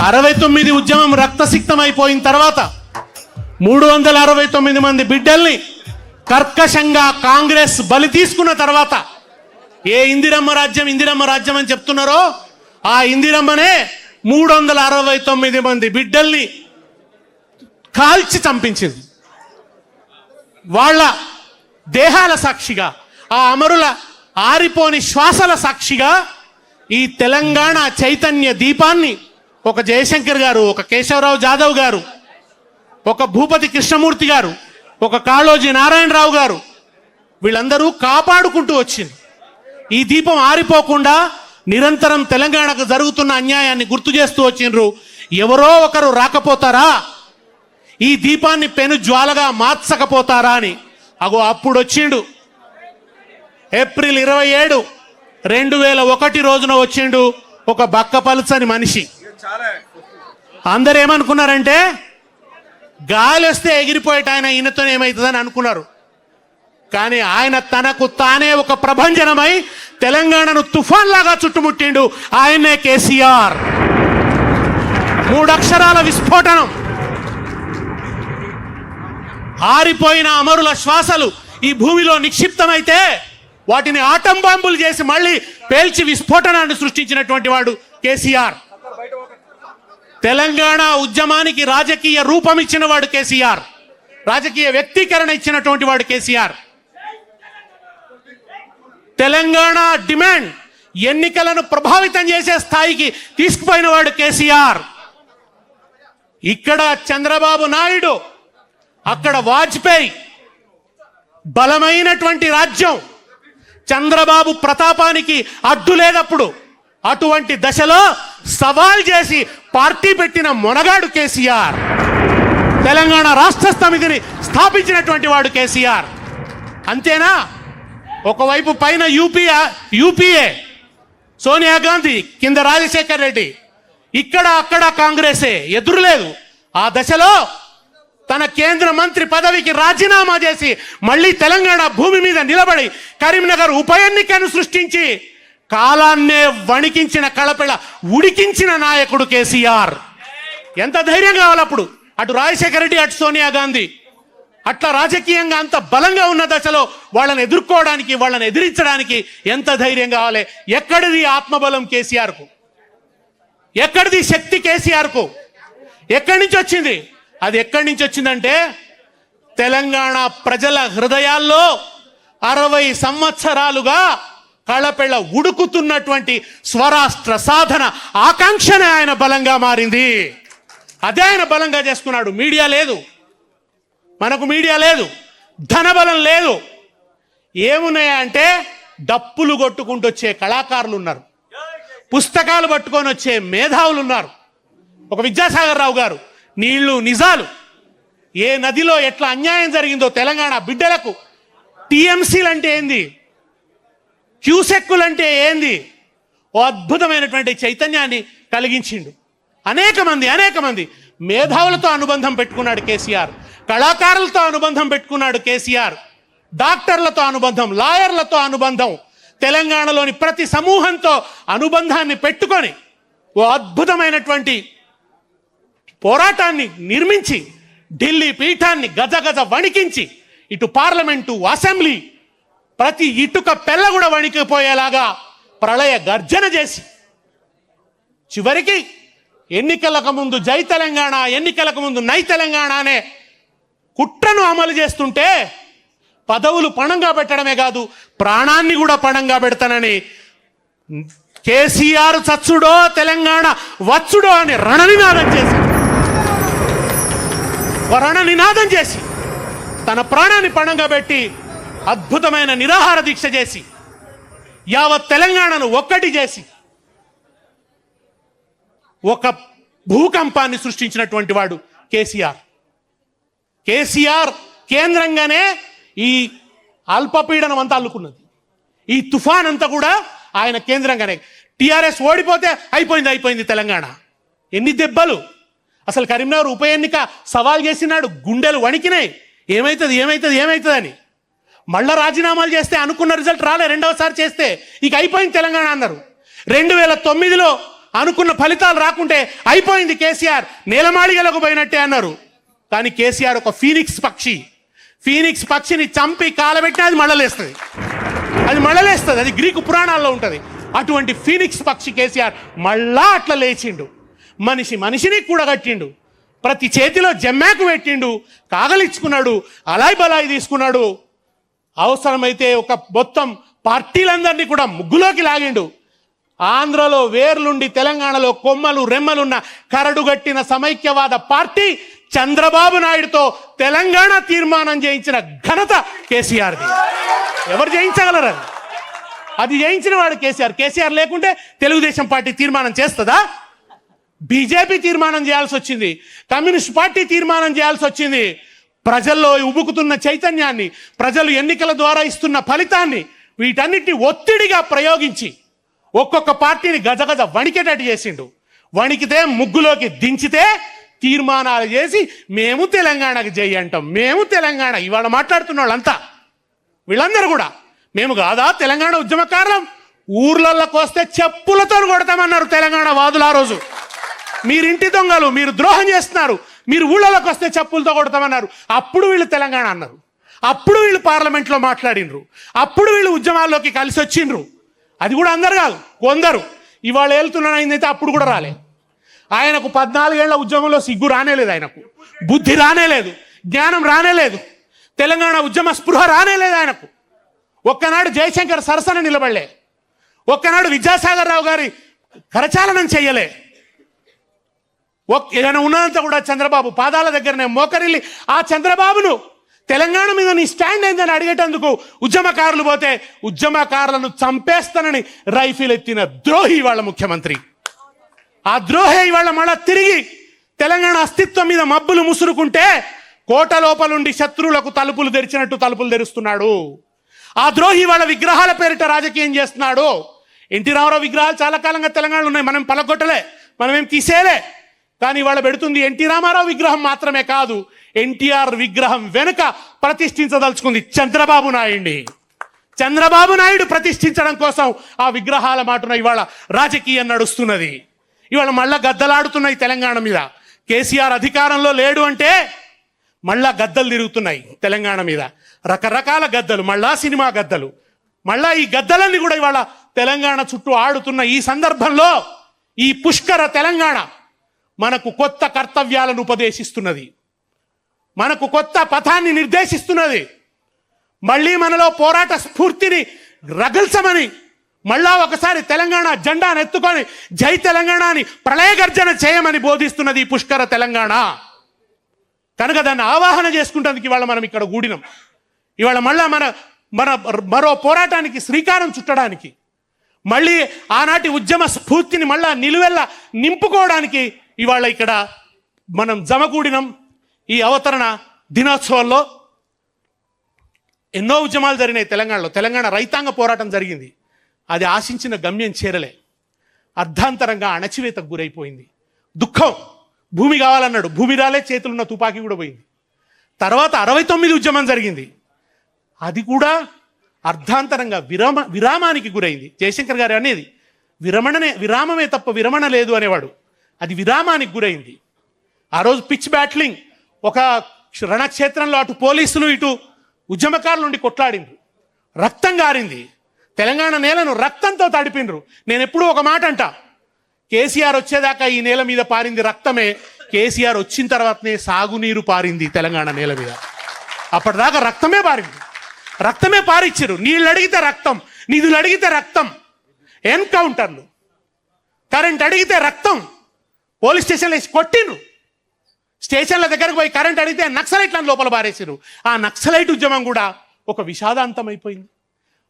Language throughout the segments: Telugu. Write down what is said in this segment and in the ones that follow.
69 ఉద్యమం రక్తసిక్తమైపోయిన తర్వాత 369 మంది బిడ్డల్ని కర్కశంగా కాంగ్రెస్ బలి తీసుకున్న తర్వాత ఏ ఇందిరమ్మ రాజ్యం అని చెప్తున్నారో ఆ ఇందిరమ్మనే 369 మంది బిడ్డల్ని కాల్చి చంపించింది. వాళ్ళ దేహాల సాక్షిగా, ఆ అమరుల ఆరిపోని శ్వాసల సాక్షిగా ఈ తెలంగాణ చైతన్య దీపాన్ని ఒక జయశంకర్ గారు, ఒక కేశవరావు జాదవ్ గారు, ఒక భూపతి కృష్ణమూర్తి గారు, ఒక కాళోజీ నారాయణరావు గారు వీళ్ళందరూ కాపాడుకుంటూ వచ్చింది. ఈ దీపం ఆరిపోకుండా నిరంతరం తెలంగాణకు జరుగుతున్న అన్యాయాన్ని గుర్తు చేస్తూ వచ్చిండ్రు. ఎవరో ఒకరు రాకపోతారా, ఈ దీపాన్ని పెను జ్వాలగా మార్చకపోతారా అని. అగో అప్పుడు వచ్చిండు. ఏప్రిల్ 27, 2001 రోజున వచ్చిండు ఒక బక్కపలుచని మనిషి. అందరు ఏమనుకున్నారంటే గాలి వస్తే ఎగిరిపోయేట ఆయన ఈయనతో ఏమవుతుందని అనుకున్నారు. కానీ ఆయన తనకు తానే ఒక ప్రభంజనమై తెలంగాణను తుఫాన్ లాగా చుట్టుముట్టిండు. ఆయనే కేసీఆర్. 3 అక్షరాల విస్ఫోటనం. ఆరిపోయిన అమరుల శ్వాసలు ఈ భూమిలో నిక్షిప్తమైతే వాటిని ఆటం బాంబులు చేసి మళ్ళీ పేల్చి విస్ఫోటనాన్ని సృష్టించినటువంటి వాడు కేసీఆర్. తెలంగాణ ఉద్యమానికి రాజకీయ రూపం ఇచ్చిన వాడు కేసీఆర్. రాజకీయ వ్యక్తీకరణ ఇచ్చినటువంటి వాడు కేసీఆర్. తెలంగాణ డిమాండ్ ఎన్నికలను ప్రభావితం చేసే స్థాయికి తీసుకుపోయిన వాడు కేసీఆర్. ఇక్కడ చంద్రబాబు నాయుడు, అక్కడ వాజ్పేయి. బలమైనటువంటి రాజ్యం. చంద్రబాబు ప్రతాపానికి అడ్డు లేదప్పుడు. అటువంటి దశలో సవాల్ చేసి పార్టీ పెట్టిన మొనగాడు కేసీఆర్. తెలంగాణ రాష్ట్ర సమితిని స్థాపించినటువంటి వాడు కేసీఆర్. అంతేనా? ఒకవైపు పైన యూపీఏ సోనియా గాంధీ, కింద రాజశేఖర్ రెడ్డి, ఇక్కడ అక్కడ కాంగ్రెసే, ఎదురులేదు. ఆ దశలో తన కేంద్ర మంత్రి పదవికి రాజీనామా చేసి మళ్ళీ తెలంగాణ భూమి మీద నిలబడి కరీంనగర్ ఉప ఎన్నికను సృష్టించి కాలాన్నే వణికించిన కళపిళ ఉడికించిన నాయకుడు కేసీఆర్. ఎంత ధైర్యం కావాలి అప్పుడు? అటు రాజశేఖర రెడ్డి, అటు సోనియా గాంధీ. అట్లా రాజకీయంగా అంత బలంగా ఉన్న దశలో వాళ్ళని ఎదుర్కోవడానికి, వాళ్ళని ఎదిరించడానికి ఎంత ధైర్యం కావాలి? ఎక్కడిది ఆత్మబలం కేసీఆర్కు? ఎక్కడిది శక్తి కేసీఆర్కు? ఎక్కడి నుంచి వచ్చింది? అది ఎక్కడి నుంచి వచ్చిందంటే తెలంగాణ ప్రజల హృదయాల్లో 60 సంవత్సరాలుగా కళపెళ్ళ ఉడుకుతున్నటువంటి స్వరాష్ట్ర సాధన ఆకాంక్షనే ఆయన బలంగా మారింది. అదే ఆయన బలంగా చేసుకున్నాడు. మీడియా లేదు, మనకు మీడియా లేదు, ధనబలం లేదు. ఏమున్నాయా అంటే డప్పులు కొట్టుకుంటూ వచ్చే కళాకారులు ఉన్నారు, పుస్తకాలు పట్టుకొని వచ్చే మేధావులు ఉన్నారు. ఒక విద్యాసాగర్ రావు గారు నీళ్లు నిజాలు, ఏ నదిలో ఎట్లా అన్యాయం జరిగిందో తెలంగాణ బిడ్డలకు, టీఎంసీలు అంటే ఏంది, క్యూసెక్కులు అంటే ఏంది, ఓ అద్భుతమైనటువంటి చైతన్యాన్ని కలిగించిండు. అనేక మంది మేధావులతో అనుబంధం పెట్టుకున్నాడు కేసీఆర్. కళాకారులతో అనుబంధం పెట్టుకున్నాడు కేసీఆర్. డాక్టర్లతో అనుబంధం, లాయర్లతో అనుబంధం, తెలంగాణలోని ప్రతి సమూహంతో అనుబంధాన్ని పెట్టుకొని ఓ అద్భుతమైనటువంటి పోరాటాన్ని నిర్మించి ఢిల్లీ పీఠాన్ని గజగజ వణికించి ఇటు పార్లమెంటు, అసెంబ్లీ ప్రతి ఇటుక పెళ్ళ కూడా వణికిపోయేలాగా ప్రళయ గర్జన చేసి చివరికి ఎన్నికలకు ముందు జై తెలంగాణ, ఎన్నికలకు ముందు నై తెలంగాణ అనే కుట్రను అమలు చేస్తుంటే పదవులు పణంగా పెట్టడమే కాదు, ప్రాణాన్ని కూడా పణంగా పెడతానని కేసీఆర్ చచ్చుడో తెలంగాణ వచ్చుడో అని రణనినాదం చేసి తన ప్రాణాన్ని పణంగా పెట్టి అద్భుతమైన నిరాహార దీక్ష చేసి యావత్ తెలంగాణను ఒక్కటి చేసి ఒక భూకంపాన్ని సృష్టించినటువంటి వాడు కేసీఆర్. కేసీఆర్ కేంద్రంగానే ఈ అల్పపీడనం అంతా అల్లుకున్నది. ఈ తుఫాన్ అంతా కూడా ఆయన కేంద్రంగానే. టీఆర్ఎస్ ఓడిపోతే అయిపోయింది తెలంగాణ. ఎన్ని దెబ్బలు! అసలు కరీంనగర్ ఉప ఎన్నిక సవాల్ చేసినాడు, గుండెలు వణికినాయి. ఏమవుతుంది అని. మళ్ళా రాజీనామాలు చేస్తే అనుకున్న రిజల్ట్ రాలే. రెండవసారి చేస్తే ఇక అయిపోయింది తెలంగాణ అన్నారు. 2009లో అనుకున్న ఫలితాలు రాకుంటే అయిపోయింది కేసీఆర్, నేలమాళిగలకు పోయినట్టే అన్నారు. కానీ కేసీఆర్ ఒక ఫీనిక్స్ పక్షి. ఫీనిక్స్ పక్షిని చంపి కాలబెట్టినా అది మళ్ళలేస్తుంది, అది గ్రీకు పురాణాల్లో ఉంటుంది. అటువంటి ఫీనిక్స్ పక్షి కేసీఆర్ మళ్ళా అట్లా లేచిండు. మనిషిని కూడగట్టిండు, ప్రతి చేతిలో జమ్మాకు పెట్టిండు, కాగలిచ్చుకున్నాడు, అలాయ్ బలాయి తీసుకున్నాడు. అవసరమైతే ఒక మొత్తం పార్టీలందరినీ కూడా ముగ్గులోకి లాగిండు. ఆంధ్రలో వేర్లుండి తెలంగాణలో కొమ్మలు రెమ్మలున్న కరడుగట్టిన సమైక్యవాద పార్టీ చంద్రబాబు నాయుడుతో తెలంగాణ తీర్మానం చేయించిన ఘనత కేసీఆర్ది. ఎవరు చేయించగలరు? అది చేయించిన వాడు కేసీఆర్. కేసీఆర్ లేకుంటే తెలుగుదేశం పార్టీ తీర్మానం చేస్తుందా? బీజేపీ తీర్మానం చేయాల్సి వచ్చింది, కమ్యూనిస్ట్ పార్టీ తీర్మానం చేయాల్సి వచ్చింది. ప్రజల్లో ఉబుకుతున్న చైతన్యాన్ని, ప్రజలు ఎన్నికల ద్వారా ఇస్తున్న ఫలితాన్ని, వీటన్నిటిని ఒత్తిడిగా ప్రయోగించి ఒక్కొక్క పార్టీని గజగజ వణికేటట్టు చేసిండు. వణికితే ముగ్గులోకి దించితే తీర్మానాలు చేసి మేము తెలంగాణకు జై అంటాం, మేము తెలంగాణ. ఇవాళ మాట్లాడుతున్న వాళ్ళంతా వీళ్ళందరూ కూడా మేము కాదా తెలంగాణ ఉద్యమకారులం, ఊర్లలోకి వస్తే చెప్పులతో కొడతామన్నారు తెలంగాణ వాదులు. ఆ రోజు మీరింటి దొంగలు, మీరు ద్రోహం చేస్తున్నారు, మీరు ఊళ్ళలోకి వస్తే చెప్పులతో కొడతామన్నారు. అప్పుడు వీళ్ళు తెలంగాణ అన్నారు, అప్పుడు వీళ్ళు పార్లమెంట్లో మాట్లాడినరు, అప్పుడు వీళ్ళు ఉద్యమాల్లోకి కలిసి వచ్చిండ్రు. అది కూడా అందరు కాదు, కొందరు. ఇవాళ వెళ్తున్నానైందైతే అప్పుడు కూడా రాలే. ఆయనకు 14 ఏళ్ల ఉద్యమంలో సిగ్గు రానేలేదు, ఆయనకు బుద్ధి రానేలేదు, జ్ఞానం రానేలేదు, తెలంగాణ ఉద్యమ స్పృహ రానేలేదు ఆయనకు. ఒక్కనాడు జయశంకర్ సరసన నిలబడలే, ఒక్కనాడు విద్యాసాగర్ రావు గారి కరచాలనం చెయ్యలే. ఏదైనా ఉన్నదంతా కూడా చంద్రబాబు పాదాల దగ్గరనే మోకరిల్లి ఆ చంద్రబాబును తెలంగాణ మీద నీ స్టాండ్ ఏందని అడిగేటందుకు ఉద్యమకారులు పోతే ఉద్యమకారులను చంపేస్తానని రైఫిల్ ఎత్తిన ద్రోహి వాళ్ళ ముఖ్యమంత్రి. ఆ ద్రోహి ఇవాళ మళ్ళా తిరిగి తెలంగాణ అస్తిత్వం మీద మబ్బులు ముసురుకుంటే కోట లోపలుండి శత్రువులకు తలుపులు తెరిచినట్టు తలుపులు తెరుస్తున్నాడు. ఆ ద్రోహి వాళ్ళ విగ్రహాల పేరిట రాజకీయం చేస్తున్నాడు. ఎన్టీ రామారావు విగ్రహాలు చాలా కాలంగా తెలంగాణలో ఉన్నాయి, మనం పలగొట్టలే, మనమేం తీసేలే. కానీ వాళ్ళ పెడుతుంది ఎన్టీ రామారావు విగ్రహం మాత్రమే కాదు, ఎన్టీఆర్ విగ్రహం వెనుక ప్రతిష్ఠించదలుచుకుంది చంద్రబాబు నాయుడిని. చంద్రబాబు నాయుడు ప్రతిష్ఠించడం కోసం ఆ విగ్రహాల మాటున ఇవాళ రాజకీయం నడుస్తున్నది. ఇవాళ మళ్ళా గద్దలాడుతున్నాయి తెలంగాణ మీద. కేసీఆర్ అధికారంలో లేడు అంటే మళ్ళా గద్దలు తిరుగుతున్నాయి తెలంగాణ మీద, రకరకాల గద్దలు, మళ్ళా సినిమా గద్దలు. మళ్ళా ఈ గద్దలన్నీ కూడా ఇవాళ తెలంగాణ చుట్టూ ఆడుతున్న ఈ సందర్భంలో ఈ పుష్కర తెలంగాణ మనకు కొత్త కర్తవ్యాలను ఉపదేశిస్తున్నది, మనకు కొత్త పథాన్ని నిర్దేశిస్తున్నది. మళ్ళీ మనలో పోరాట స్ఫూర్తిని రగల్చమని, మళ్ళా ఒకసారి తెలంగాణ జెండాను ఎత్తుకొని జై తెలంగాణ అని ప్రళయగర్జన చేయమని బోధిస్తున్నది ఈ పుష్కర తెలంగాణ. కనుక దాన్ని ఆవాహన చేసుకుంటందుకు ఇవాళ మనం ఇక్కడ కూడినాం. ఇవాళ మళ్ళా మరో పోరాటానికి శ్రీకారం చుట్టడానికి, మళ్ళీ ఆనాటి ఉద్యమ స్ఫూర్తిని మళ్ళా నిలువెల్లా నింపుకోవడానికి ఇవాళ ఇక్కడ మనం జమకూడినం. ఈ అవతరణ దినోత్సవంలో ఎన్నో ఉద్యమాలు జరిగినాయి తెలంగాణలో. తెలంగాణ రైతాంగ పోరాటం జరిగింది, అది ఆశించిన గమ్యం చేరలే, అర్ధాంతరంగా అణచివేతకు గురైపోయింది. దుఃఖం, భూమి కావాలన్నాడు, భూమి రాలే, చేతులున్న తుపాకీ కూడా పోయింది. తర్వాత 69 ఉద్యమం జరిగింది, అది కూడా అర్ధాంతరంగా విరామానికి గురైంది. జయశంకర్ గారు అనేది విరామమే తప్ప విరమణ లేదు అనేవాడు, అది విరామానికి గురైంది. ఆ రోజు పిచ్ బ్యాట్లింగ్, ఒక రణక్షేత్రంలో అటు పోలీసులు ఇటు ఉద్యమకారుల నుండి కొట్లాడిండ్రు, రక్తం గారింది, తెలంగాణ నేలను రక్తంతో తడిపిండ్రు. నేను ఎప్పుడూ ఒక మాట అంటా, కేసీఆర్ వచ్చేదాకా ఈ నేల మీద పారింది రక్తమే, కేసీఆర్ వచ్చిన తర్వాతనే సాగునీరు పారింది తెలంగాణ నేల మీద. అప్పటిదాకా రక్తమే పారింది, రక్తమే పారిచ్చారు. నీళ్ళు అడిగితే రక్తం, నిధులు అడిగితే రక్తం, ఎన్కౌంటర్లు, కరెంట్ అడిగితే రక్తం, పోలీస్ స్టేషన్లో వేసి కొట్టిండ్రు, స్టేషన్ల దగ్గరకు పోయి కరెంట్ అడిగితే నక్సలైట్లను లోపల పారేసారు. ఆ నక్సలైట్ ఉద్యమం కూడా ఒక విషాదాంతం అయిపోయింది.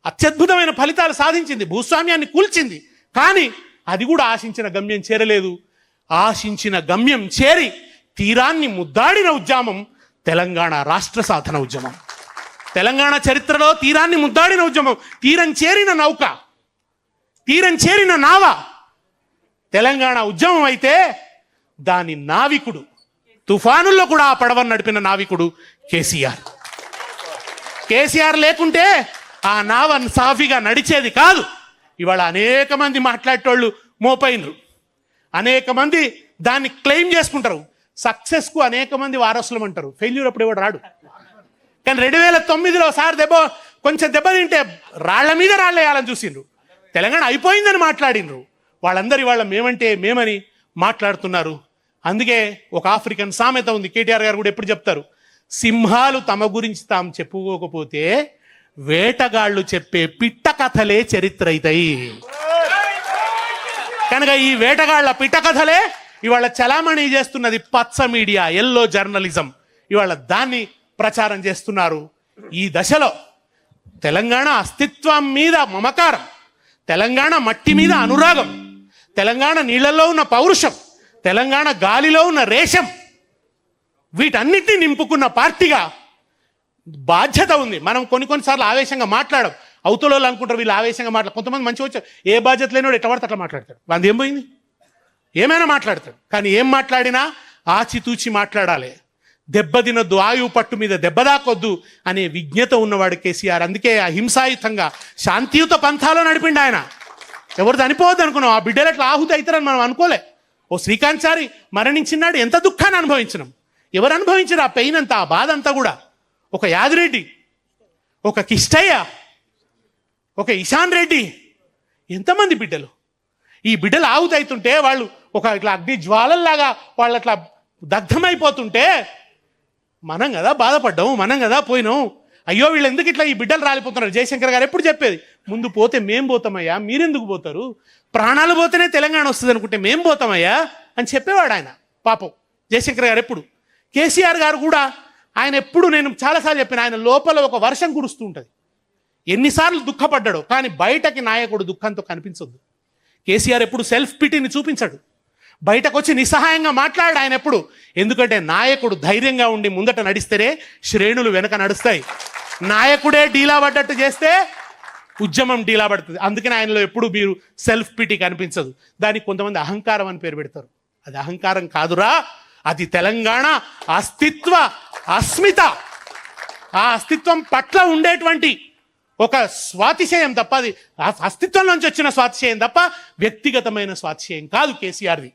అత్యద్భుతమైన ఫలితాలు సాధించింది, భూస్వామ్యాన్ని కూల్చింది, కానీ అది కూడా ఆశించిన గమ్యం చేరలేదు. ఆశించిన గమ్యం చేరి తీరాన్ని ముద్దాడిన ఉద్యమం తెలంగాణ రాష్ట్ర సాధన ఉద్యమం. తెలంగాణ చరిత్రలో తీరాన్ని ముద్దాడిన ఉద్యమం, తీరం చేరిన నౌక, తీరం చేరిన నావ తెలంగాణ ఉద్యమం అయితే దాని నావికుడు, తుఫానుల్లో కూడా ఆ పడవను నడిపిన నావికుడు కేసీఆర్. కేసీఆర్ లేకుంటే ఆ నావ సాఫీగా నడిచేది కాదు. ఇవాళ అనేక మంది మాట్లాడేటోళ్ళు మోపైనరు, అనేక మంది దాన్ని క్లెయిమ్ చేసుకుంటారు. సక్సెస్కు అనేక మంది వారసులం అంటారు. ఫెయిల్యూర్ అప్పుడు ఎవడు రాడు. కానీ 2009లో ఒకసారి కొంచెం దెబ్బతింటే రాళ్ల మీద రాళ్ళు వేయాలని చూసిండ్రు. తెలంగాణ అయిపోయిందని మాట్లాడినరు. వాళ్ళందరి వాళ్ళ మేమంటే మేమని మాట్లాడుతున్నారు. అందుకే ఒక ఆఫ్రికన్ సామెత ఉంది, కేటీఆర్ గారు కూడా ఎప్పుడు చెప్తారు, సింహాలు తమ గురించి తాము చెప్పుకోకపోతే వేటగాళ్ళు చెప్పే పిట్ట కథలే చరిత్ర అవుతాయి. కనుక ఈ వేటగాళ్ల పిట్ట కథలే ఇవాళ చలామణి చేస్తున్నది పచ్చ మీడియా, ఎల్లో జర్నలిజం. ఇవాళ దాన్ని ప్రచారం చేస్తున్నారు. ఈ దశలో తెలంగాణ అస్తిత్వం మీద మమకారం, తెలంగాణ మట్టి మీద అనురాగం, తెలంగాణ నీళ్లలో ఉన్న పౌరుషం, తెలంగాణ గాలిలో ఉన్న రేషం, వీటన్నిటిని నింపుకున్న పార్టీగా బాధ్యత ఉంది. మనం కొన్నిసార్లు ఆవేశంగా మాట్లాడం. అవతల వాళ్ళు అనుకుంటారు వీళ్ళు ఆవేశంగా కొంతమంది మంచిగా వచ్చారు, ఏ బాధ్యత లేనివాడు ఎట్లా పడితే అట్లా మాట్లాడతాడు. వాళ్ళది ఏం పోయింది, ఏమైనా మాట్లాడతాడు. కానీ ఏం మాట్లాడినా ఆచితూచి మాట్లాడాలి. దెబ్బతినొద్దు, ఆయువు పట్టు మీద దెబ్బదాకొద్దు అనే విజ్ఞత ఉన్నవాడు కేసీఆర్. అందుకే అహింసాయుతంగా శాంతియుత పంథాలో నడిపిండి ఆయన. ఎవరు చనిపోవద్దు అనుకున్నాం, ఆ బిడ్డలు ఎట్లా ఆహుతి అవుతారని మనం అనుకోలే. ఓ శ్రీకాంత్ చారి మరణించినాడు, ఎంత దుఃఖాన్ని అనుభవించినాం. ఎవరు అనుభవించారు ఆ పెయిన్ అంతా, ఆ బాధ అంతా కూడా? ఒక యాదిరెడ్డి, ఒక కిష్టయ్య, ఒక ఇషాన్ రెడ్డి, ఎంతమంది బిడ్డలు. ఈ బిడ్డలు ఆహుతి అవుతుంటే వాళ్ళు ఒక ఇట్లా అగ్ని జ్వాలల్లాగా వాళ్ళు అట్లా దగ్ధమైపోతుంటే మనం కదా బాధపడ్డాం, మనం కదా పోయినాం. అయ్యో వీళ్ళు ఎందుకు ఇట్లా ఈ బిడ్డలు రాలిపోతున్నారు. జయశంకర్ గారు ఎప్పుడు చెప్పేది, ముందు పోతే మేం పోతామయ్యా, మీరెందుకు పోతారు, ప్రాణాలు పోతేనే తెలంగాణ వస్తుంది అనుకుంటే మేం పోతామయ్యా అని చెప్పేవాడు ఆయన. పాపం జయశంకర్ గారు ఎప్పుడు. కేసీఆర్ గారు కూడా ఆయన ఎప్పుడు, నేను చాలాసార్లు చెప్పిన, ఆయన లోపల ఒక వర్షం కురుస్తూ ఉంటుంది. ఎన్నిసార్లు దుఃఖపడ్డాడు, కానీ బయటకి నాయకుడు దుఃఖంతో కనిపించొద్దు. కేసీఆర్ ఎప్పుడు సెల్ఫ్ పిటీని చూపించాడు, బయటకు వచ్చి నిస్సహాయంగా మాట్లాడాడు ఆయన ఎప్పుడు. ఎందుకంటే నాయకుడు ధైర్యంగా ఉండి ముందట నడిస్తేనే శ్రేణులు వెనక నడుస్తాయి. నాయకుడే డీలా పడ్డట్టు చేస్తే ఉద్యమం డీలా పడుతుంది. అందుకని ఆయనలో ఎప్పుడు మీరు సెల్ఫ్ పిటీ కనిపించదు. దానికి కొంతమంది అహంకారం అని పేరు పెడతారు. అది అహంకారం కాదురా, అది తెలంగాణ అస్తిత్వ అస్మిత. ఆ అస్తిత్వం పట్ల ఉండేటువంటి ఒక స్వాతిశయం తప్ప, అది అస్తిత్వం నుంచి వచ్చిన స్వాతిశయం తప్ప వ్యక్తిగతమైన స్వాతిశయం కాదు కేసీఆర్ది.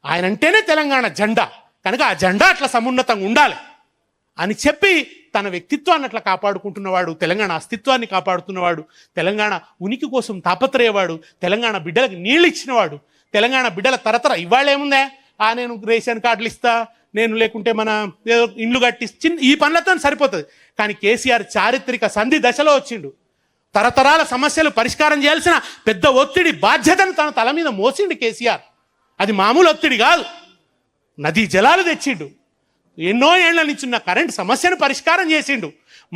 ఆయనంటేనే తెలంగాణ జెండా. కనుక ఆ జెండా అట్లా సమున్నతంగా ఉండాలి అని చెప్పి తన వ్యక్తిత్వాన్ని అట్లా కాపాడుకుంటున్నవాడు, తెలంగాణ అస్తిత్వాన్ని కాపాడుతున్నవాడు, తెలంగాణ ఉనికి కోసం తాపత్రయవాడు, తెలంగాణ బిడ్డలకు నీళ్ళు ఇచ్చినవాడు, తెలంగాణ బిడ్డల తరతర ఇవాళ ఏముందే, నేను రేషన్ కార్డులు ఇస్తా, నేను లేకుంటే మన ఏదో ఇండ్లు కట్టించి ఈ పనులతో సరిపోతుంది. కానీ కేసీఆర్ చారిత్రక సంధి దశలో వచ్చిండు. తరతరాల సమస్యలు పరిష్కారం చేయాల్సిన పెద్ద ఒత్తిడి బాధ్యతను తన తల మీద మోసిండు కేసీఆర్. అది మామూలు ఒత్తిడి కాదు. నదీ జలాలు తెచ్చిండు, ఎన్నో ఏళ్ల నుంచి ఉన్న కరెంట్ సమస్యను పరిష్కారం చేసిండు,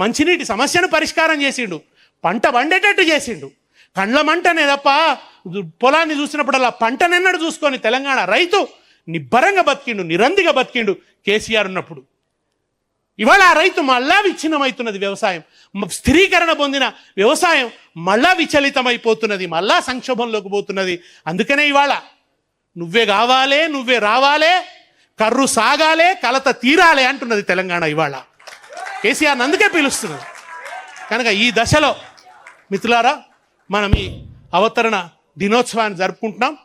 మంచినీటి సమస్యను పరిష్కారం చేసిండు, పంట పండేటట్టు చేసిండు. కండ్ల మంటనే తప్ప పొలాన్ని చూసినప్పుడల్లా పంటనెన్నడు చూసుకొని తెలంగాణ రైతు నిబ్బరంగా బతికిండు, నిరందిగా బతికిండు కేసీఆర్ ఉన్నప్పుడు. ఇవాళ ఆ రైతు మళ్ళా విచ్ఛిన్నమవుతున్నది. వ్యవసాయం స్థిరీకరణ పొందిన వ్యవసాయం మళ్ళా విచలితమైపోతున్నది, మళ్ళా సంక్షోభంలోకి పోతున్నది. అందుకనే ఇవాళ నువ్వే కావాలే, నువ్వే రావాలే, కర్రు సాగాలే, కలత తీరాలే అంటున్నది తెలంగాణ ఇవాళ. కేసీఆర్ని అందుకే పిలుస్తున్నది. కనుక ఈ దశలో మిత్రులారా, మనం ఈ అవతరణ దినోత్సవాన్ని జరుపుకుంటున్నాం.